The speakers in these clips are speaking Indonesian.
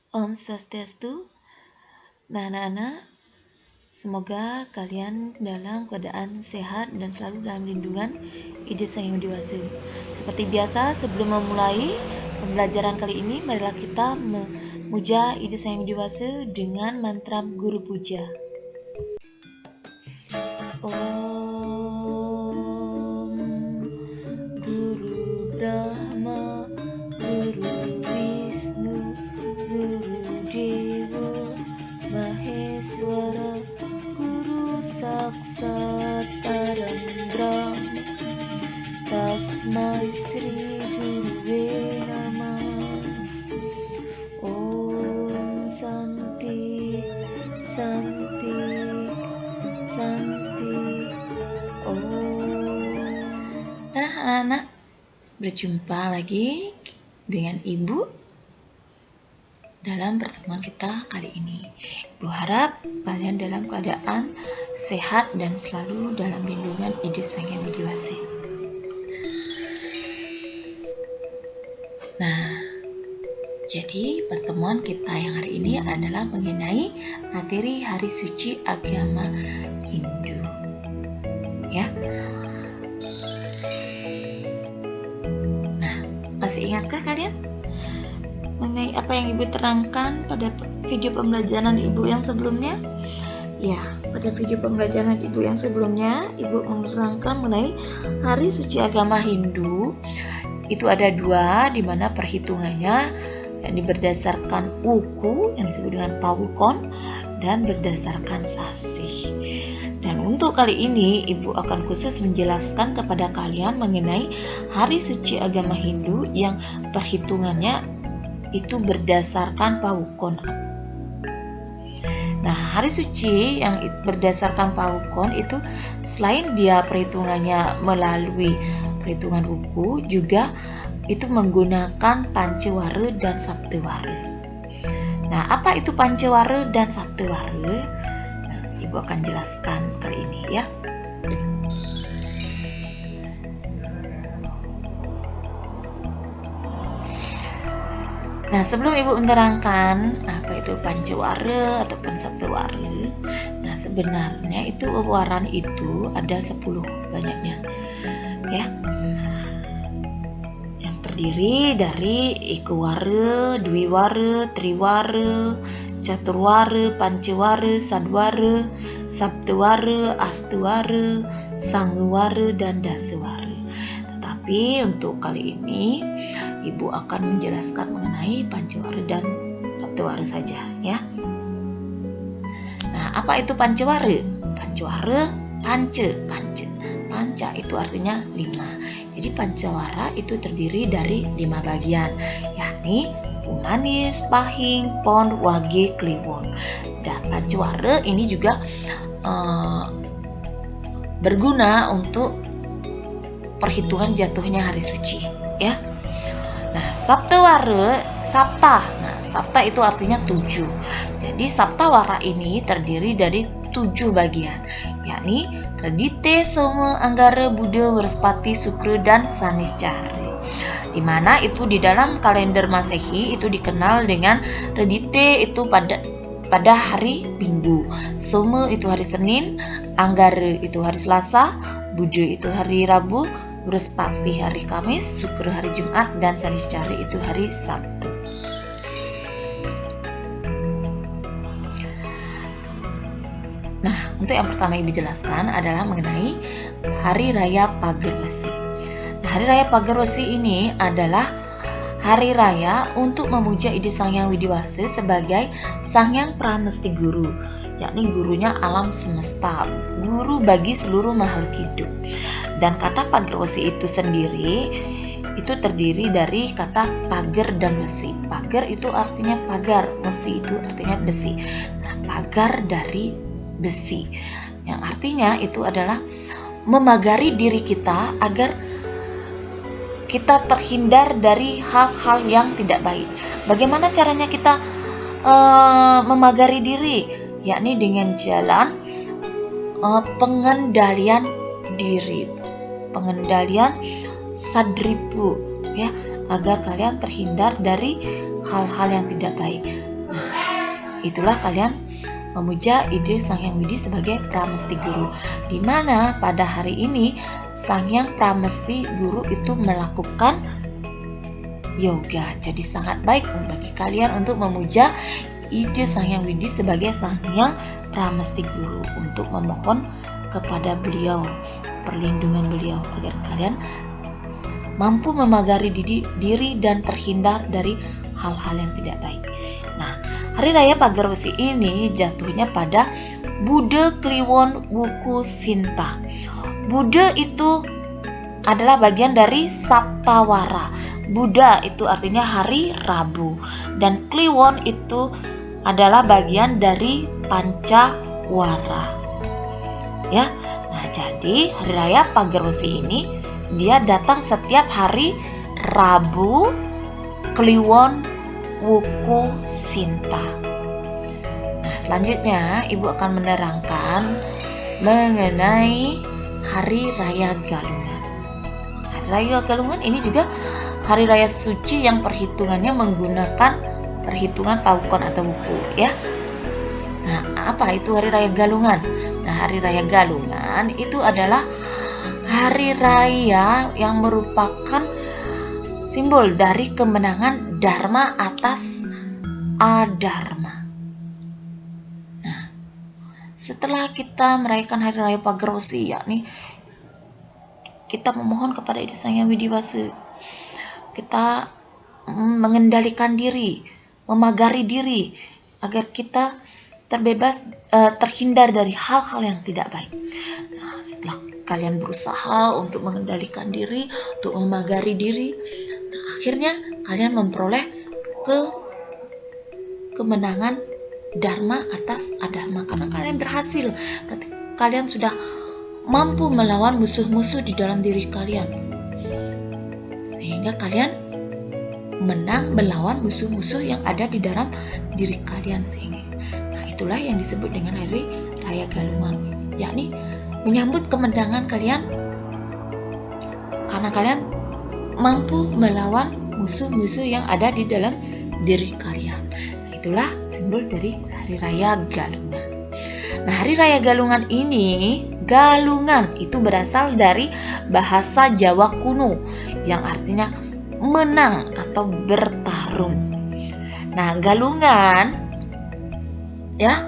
Om Swastiastu. Nah, anak-anak, semoga kalian dalam keadaan sehat dan selalu dalam lindungan Ide Sang Yang Widi Wase. Seperti biasa, sebelum memulai pembelajaran kali ini, marilah kita memuja Ide Sang Yang Widi Wase dengan mantra Guru Puja. Om Guru Brahma, Guru Wisnu, Guru Dewa Maheswara, Guru Saksat Param Brahma, Tasmai Sri Guruve Namah. Om Santi, Santi, Santi. Om. Nah, anak-anak, berjumpa lagi dengan Ibu dalam pertemuan kita kali ini. Ibu harap kalian dalam keadaan sehat dan selalu dalam lindungan Ide Sang Yang Widi Wase. Nah, jadi pertemuan kita yang hari ini adalah mengenai materi Hari Suci Agama Hindu. Ya. Nah, masih ingatkah kalian mengenai apa yang Ibu terangkan pada video pembelajaran Ibu yang sebelumnya? Ya, pada video pembelajaran Ibu yang sebelumnya, Ibu menerangkan mengenai Hari Suci Agama Hindu. Itu ada dua, di mana perhitungannya yang berdasarkan uku yang disebut dengan Pawukon dan berdasarkan sasih. Dan untuk kali ini Ibu akan khusus menjelaskan kepada kalian mengenai Hari Suci Agama Hindu yang perhitungannya itu berdasarkan Pawukon. Nah, hari suci yang berdasarkan Pawukon itu selain dia perhitungannya melalui perhitungan uku, juga itu menggunakan Pancewara dan Saptewara. Nah, apa itu Pancewara dan Saptewara? Nah, Ibu akan jelaskan kali ini ya. Nah, sebelum Ibu menerangkan apa itu Pancewara ataupun Saptewara, nah sebenarnya itu waran itu ada 10 banyaknya. Ya. Yang terdiri dari Ekawara, Dwiwara, Triwara, Caturwara, Pancewara, Sadwara, Saptewara, Astewara, Sangewara, dan Dasewara. Tetapi untuk kali ini Ibu akan menjelaskan mengenai Pancewara dan Saptewara saja ya. Nah, apa itu Pancewara? Pancewara, Panca itu artinya 5. Jadi Pancewara itu terdiri dari 5 bagian, yakni Umanis, Pahing, Pon, Wage, Kliwon. Dan Pancewara ini juga berguna untuk perhitungan jatuhnya hari suci ya. Nah, Saptewara, Sapta itu artinya 7. Jadi Saptawara ini terdiri dari 7 bagian, yakni Redite, Soma, Anggara, Buddha, Warspati, Sukra, dan Saniscara. Di mana itu di dalam kalender Masehi itu dikenal dengan Redite itu pada hari Minggu, Soma itu hari Senin, Anggara itu hari Selasa, Buddha itu hari Rabu, Warspati hari Kamis, Sukra hari Jumat, dan Saniscara itu hari Sabtu. Nah, untuk yang pertama Ibu jelaskan adalah mengenai Hari Raya Pagar Wesi. Nah, Hari Raya Pagar Wesi ini adalah hari raya untuk memuja Ide Sang Yang Widi Wase sebagai Sang Yang Pramesti Guru, yakni gurunya alam semesta, guru bagi seluruh makhluk hidup. Dan kata pagar wesi itu sendiri itu terdiri dari kata pagar dan besi. Pagar itu artinya pagar, wesi itu artinya besi. Nah, pagar dari besi yang artinya itu adalah memagari diri kita agar kita terhindar dari hal-hal yang tidak baik. Bagaimana caranya kita memagari diri? Yakni dengan jalan pengendalian diri, pengendalian sadripu ya, agar kalian terhindar dari hal-hal yang tidak baik. itulah kalian memuja ide Sang Hyang Widi sebagai Pramesti Guru, di mana pada hari ini Sang Hyang Pramesti Guru itu melakukan yoga. Jadi sangat baik bagi kalian untuk memuja ide Sang Hyang Widi sebagai Sang Hyang Pramesti Guru, untuk memohon kepada beliau perlindungan beliau agar kalian mampu memagari diri dan terhindar dari hal-hal yang tidak baik. Nah, Hari Raya Pagar Besi ini jatuhnya pada Bude Kliwon Wuku Sinta. Bude itu adalah bagian dari Saptawara. Buddha itu artinya hari Rabu, dan Kliwon itu adalah bagian dari Pancawara. Ya. Nah, jadi Hari Raya Pagar Besi ini dia datang setiap hari Rabu Kliwon Wuku Sinta. Nah, selanjutnya Ibu akan menerangkan mengenai Hari Raya Galungan. Hari Raya Galungan ini juga hari raya suci yang perhitungannya menggunakan perhitungan pawukon atau wuku, ya. Nah, apa itu Hari Raya Galungan? Nah, Hari Raya Galungan itu adalah hari raya yang merupakan simbol dari kemenangan Dharma atas Adharma. Nah, setelah kita merayakan Hari Raya Pagar Besi, yakni kita memohon kepada Ide Sang Hyang Widi Wase, kita mengendalikan diri, memagari diri agar kita terbebas, terhindar dari hal-hal yang tidak baik. Nah, setelah kalian berusaha untuk mengendalikan diri, untuk memagari diri, nah, akhirnya kalian memperoleh kemenangan Dharma atas Adharma, karena kalian berhasil. Berarti kalian sudah mampu melawan musuh-musuh di dalam diri kalian, sehingga kalian menang melawan musuh-musuh yang ada di dalam diri kalian. Nah, itulah yang disebut dengan Hari Raya Galungan, yakni menyambut kemenangan kalian karena kalian mampu melawan musuh-musuh yang ada di dalam diri kalian. Nah, itulah simbol dari Hari Raya Galungan. Nah, Hari Raya Galungan ini, galungan itu berasal dari bahasa Jawa kuno yang artinya menang atau bertarung. Nah, galungan, ya,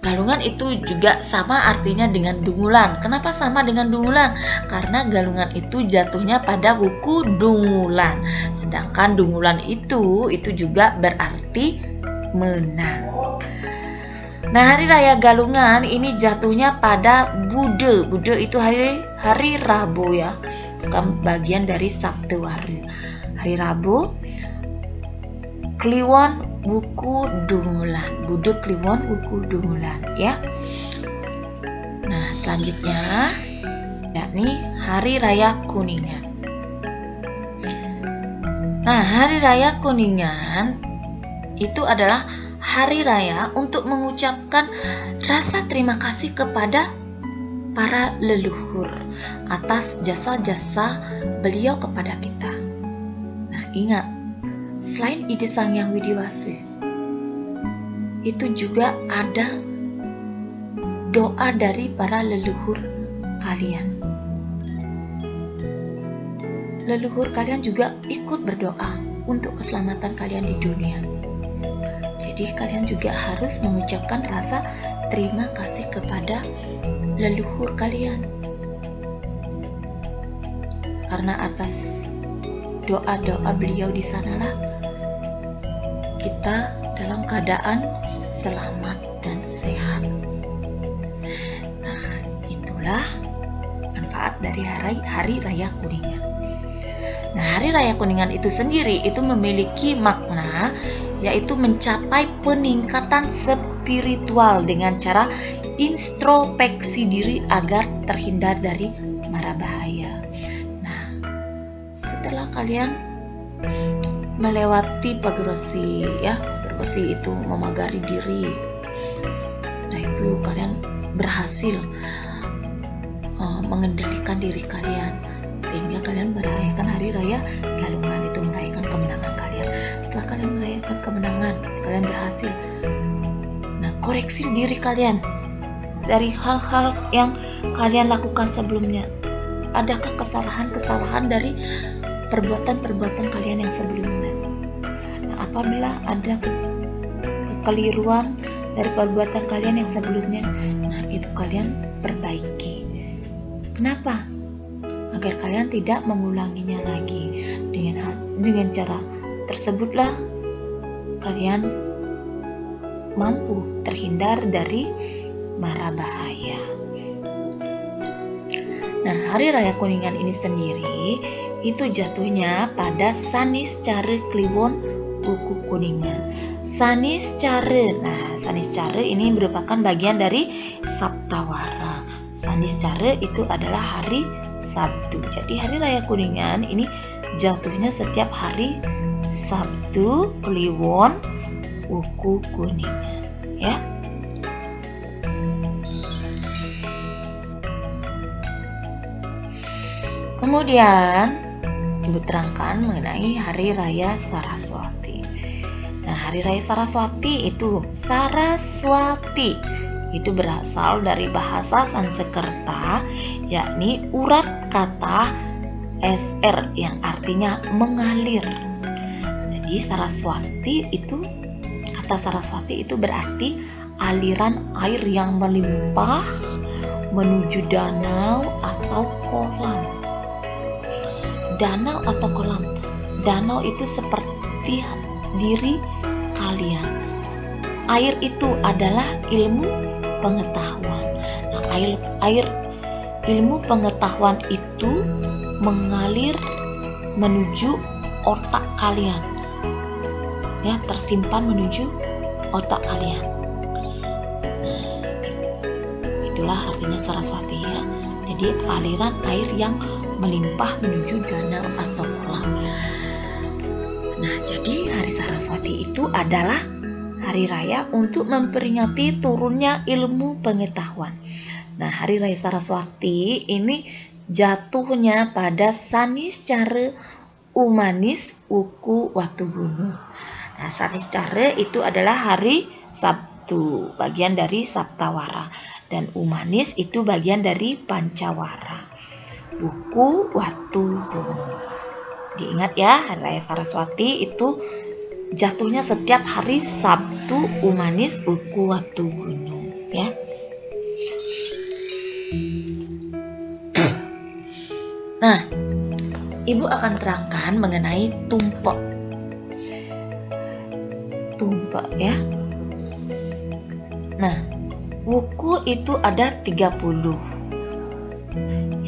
galungan itu juga sama artinya dengan dungulan. Kenapa sama dengan dungulan? Karena galungan itu jatuhnya pada wuku dungulan. Sedangkan dungulan itu juga berarti menang. Nah, Hari Raya Galungan ini jatuhnya pada Bude. Bude itu hari Rabu, ya, bukan bagian dari Sabtu hari. Hari Rabu, Kliwon Wuku Dungulan. Bude Kliwon Wuku Dungulan, ya. Nah, selanjutnya yakni Hari Raya Kuningan. Nah, Hari Raya Kuningan itu adalah hari raya untuk mengucapkan rasa terima kasih kepada para leluhur atas jasa-jasa beliau kepada kita. Nah, ingat, selain Ide Sang Hyang Widi Wase, itu juga ada doa dari para leluhur kalian. Leluhur kalian juga ikut berdoa untuk keselamatan kalian di dunia. Jadi kalian juga harus mengucapkan rasa terima kasih kepada leluhur kalian, karena atas doa-doa beliau di sanalah kita dalam keadaan selamat dan sehat. Nah, itulah manfaat dari Hari Raya Kuningan. Nah, Hari Raya Kuningan itu sendiri itu memiliki makna, yaitu mencapai peningkatan spiritual dengan cara introspeksi diri agar terhindar dari mara bahaya. Nah, setelah kalian melewati Pagar Besi, ya, Pagar Besi itu memagari diri. Nah, itu kalian berhasil mengendalikan diri kalian, sehingga kalian merayakan Hari Raya Galungan, itu merayakan kemenangan kalian. Setelah kalian merayakan kemenangan, kalian berhasil koreksi diri kalian dari hal-hal yang kalian lakukan sebelumnya. Adakah kesalahan-kesalahan dari perbuatan-perbuatan kalian yang sebelumnya? Nah, apabila ada kekeliruan dari perbuatan kalian yang sebelumnya, nah itu kalian perbaiki. Kenapa? Agar kalian tidak mengulanginya lagi. Dengan cara tersebutlah kalian mampu terhindar dari mara bahaya. Nah, Hari Raya Kuningan ini sendiri itu jatuhnya pada Saniscare Kliwon Wuku Kuningan. Saniscare. Nah, Saniscare ini merupakan bagian dari Saptawara. Saniscare itu adalah hari Sabtu. Jadi Hari Raya Kuningan ini jatuhnya setiap hari Sabtu Kliwon Wuku Kuningan, ya. Kemudian Ibu terangkan mengenai Hari Raya Saraswati. Nah, Hari Raya Saraswati itu itu berasal dari bahasa Sanskerta, yakni urat kata SR yang artinya mengalir. Jadi kata Saraswati itu berarti aliran air yang melimpah menuju danau atau kolam. Danau atau kolam. Danau itu seperti diri kalian. Air itu adalah ilmu pengetahuan. Nah, air ilmu pengetahuan itu mengalir menuju otak kalian. Ya, tersimpan menuju otak kalian. Nah, itulah artinya Saraswati, ya. Jadi aliran air yang melimpah menuju danau atau kolam. Nah, jadi Hari Saraswati itu adalah hari raya untuk memperingati turunnya ilmu pengetahuan. Nah, Hari Raya Saraswati ini jatuhnya pada Saniscare Umanis Wuku Watubunu. Nah, Saniscare itu adalah hari Sabtu, bagian dari Saptawara, dan Umanis itu bagian dari Pancawara. Wuku Watubunu. Diingat ya, Hari Raya Saraswati itu jatuhnya setiap hari Sabtu Umanis Wuku Watubunu, ya. Nah, Ibu akan terangkan mengenai tumpek. Tumpek, ya. Nah, wuku itu ada 30,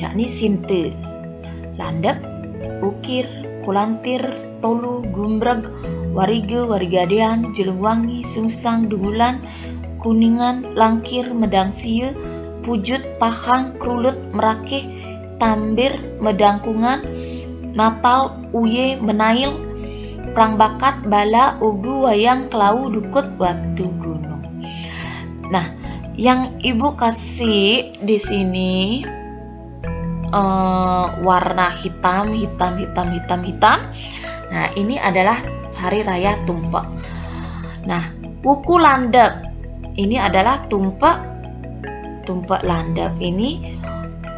yakni sinte, landep, ukir, kulantir, tolu, gumbreg, warige, warigadean, jelengwangi, sungsang, dungulan, kuningan, langkir, medang sieu, pujut, pahang, krulut, merakeh, tambir, medangkungan, natal, uye, menail, perang bakat, bala, ugu, wayang, kelau, dukut, watu gunung. Nah, yang Ibu kasih di sini warna hitam. Nah, ini adalah Hari Raya Tumpek. Nah, wuku landep ini adalah tumpek landep ini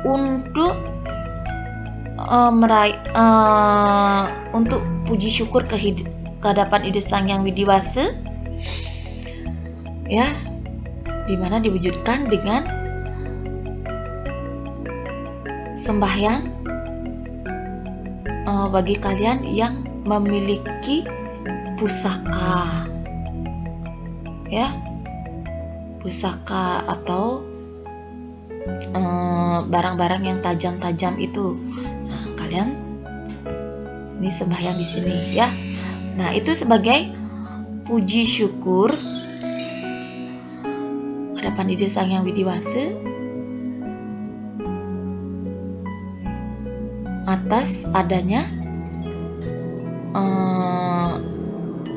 untuk untuk puji syukur kehadapan Ide Sang Yang Widiwasa, ya, dimana diwujudkan dengan sembahyang bagi kalian yang memiliki pusaka, ya, pusaka atau barang-barang yang tajam-tajam itu. Nah, kalian ini sembahyang di sini, ya. Nah, itu sebagai puji syukur hadapan Ide Sang Yang Widiwasa atas adanya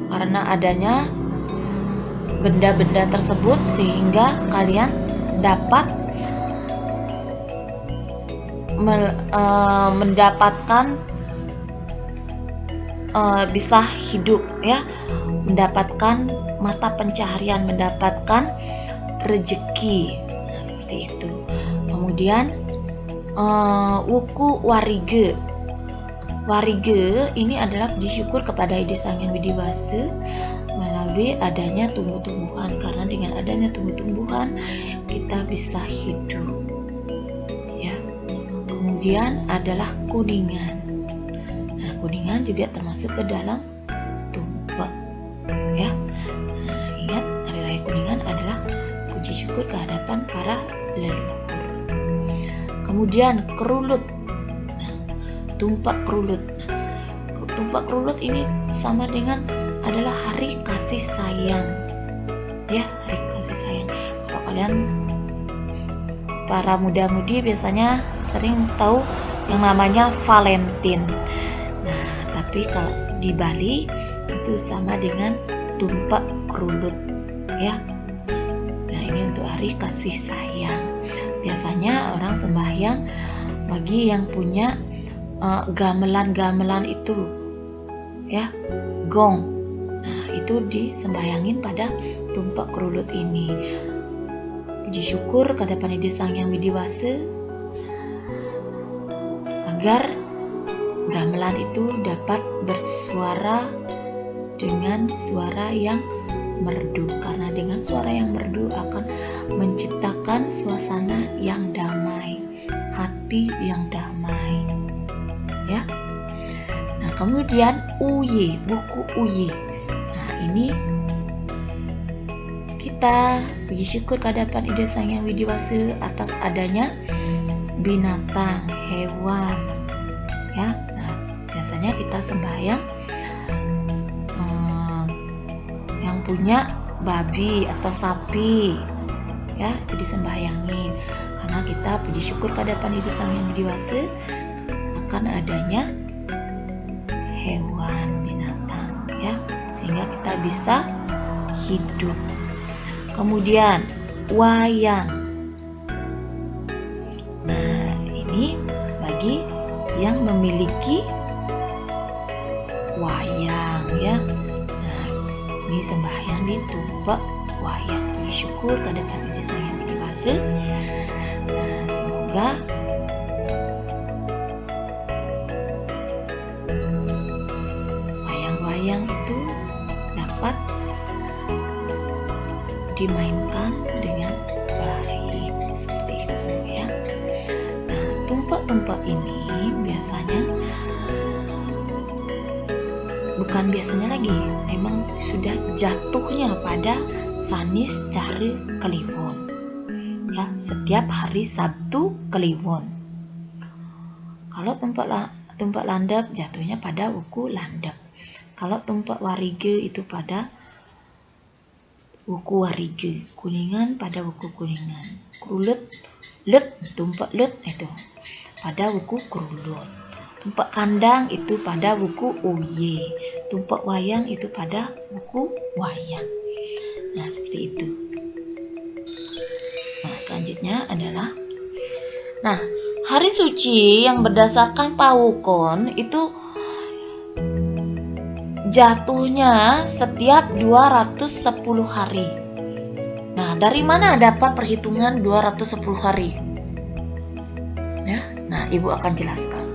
karena adanya benda-benda tersebut, sehingga kalian dapat mendapatkan bisa hidup ya, mendapatkan mata pencaharian, mendapatkan rezeki. Nah, seperti itu. Kemudian wuku warige. Warige ini adalah puji syukur kepada Ide Sang Yang Widi Wase melalui adanya tumbuh-tumbuhan, karena dengan adanya tumbuh-tumbuhan kita bisa hidup ya. Kemudian adalah kuningan. Nah, kuningan juga termasuk ke dalam tumpak ya. Nah, ingat, hari raya kuningan adalah puji syukur kehadapan para leluhur. Kemudian kerulut. Tumpak kerulut. Tumpak kerulut ini sama dengan adalah hari kasih sayang ya, hari kasih sayang. Kalau kalian para muda-mudi biasanya sering tahu yang namanya Valentine. Nah, tapi kalau di Bali itu sama dengan tumpak kerulut ya. Nah, ini untuk hari kasih sayang. Biasanya orang sembahyang bagi yang punya gamelan-gamelan itu ya, gong. Nah, itu disembahyangin pada tumpak kerulut ini. Puji syukur kehadapan Ide Sang Yang Widi Wase agar gamelan itu dapat bersuara dengan suara yang merdu, karena dengan suara yang merdu akan menciptakan suasana yang damai, hati yang damai ya. Nah, kemudian uye, buku uye. Nah, ini kita puji syukur kehadapan Ide Sang Yang Widi Wase atas adanya binatang, hewan ya. Nah, biasanya kita sembahyang yang punya babi atau sapi ya, itu disembahyangin karena kita puji syukur kehadapan Ide Sang Yang Widi Wase akan adanya hewan, binatang ya, sehingga kita bisa hidup. Kemudian wayang. Nah, ini bagi yang memiliki wayang ya. Nah, ini sembahyang di tumpak wayang. Puji syukur kehadapan Ide Sang Yang Widi Wase. Nah, semoga wayang itu dapat dimainkan dengan baik seperti itu ya. Nah, tumpak-tumpak ini bukan biasanya lagi, memang sudah jatuhnya pada Sanis Care Kliwon ya, setiap hari Sabtu Kliwon. Kalau tumpak landep jatuhnya pada wuku landep. Kalau tumpak warige itu pada wuku warige, kuningan pada wuku kuningan, kerulut tumpak lut itu pada wuku kerulut, tumpak kandang itu pada wuku uye, tumpak wayang itu pada wuku wayang. Nah, seperti itu. Nah, selanjutnya adalah hari suci yang berdasarkan pawukon itu jatuhnya setiap 210 hari. Nah, dari mana dapat perhitungan 210 hari? Ya, nah, Ibu akan jelaskan.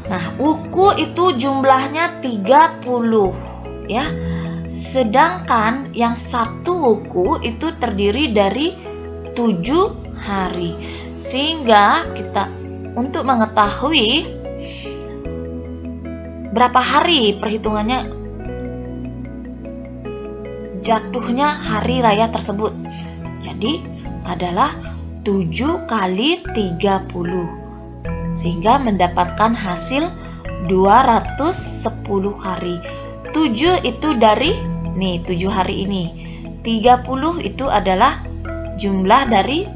Nah, wuku itu jumlahnya 30 ya. Sedangkan yang satu wuku itu terdiri dari 7 hari. Sehingga kita untuk mengetahui berapa hari perhitungannya jatuhnya hari raya tersebut. Jadi adalah 7 kali 30 sehingga mendapatkan hasil 210 hari. 7 itu dari 7 hari ini. 30 itu adalah jumlah dari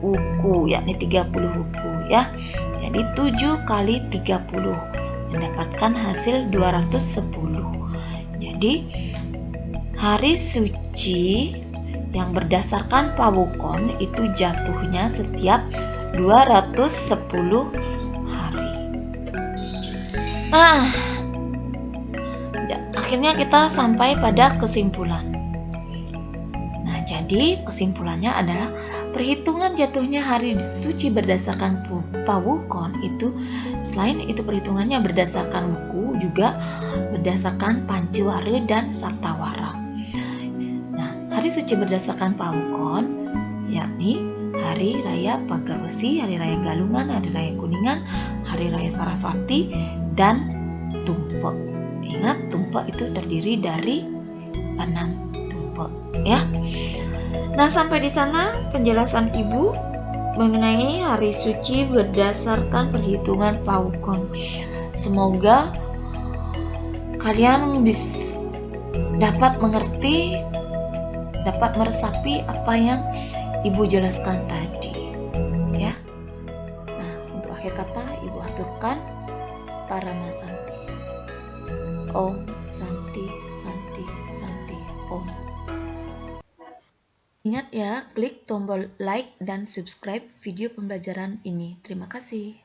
wuku, yakni 30 wuku ya. Jadi 7 kali 30 mendapatkan hasil 210. Jadi hari suci yang berdasarkan pawukon itu jatuhnya setiap 210 hari. Nah, akhirnya kita sampai pada kesimpulan. Nah, jadi kesimpulannya adalah perhitungan jatuhnya hari suci berdasarkan Pawukon itu, selain itu perhitungannya berdasarkan buku, juga berdasarkan Pancewara dan Sartawara. Nah, hari suci berdasarkan Pawukon yakni Hari Raya Pagar Besi, Hari Raya Galungan, Hari Raya Kuningan, Hari Raya Saraswati, dan Tumpek. Ingat, tumpek itu terdiri dari 6 tumpek ya. Nah, sampai di sana penjelasan Ibu mengenai hari suci berdasarkan perhitungan Pawukon. Semoga kalian dapat mengerti, dapat meresapi apa yang Ibu jelaskan tadi ya. Nah, untuk akhir kata Ibu aturkan Paramasanti. Om Santi Santi Santi Om. Ingat ya, klik tombol like dan subscribe video pembelajaran ini. Terima kasih.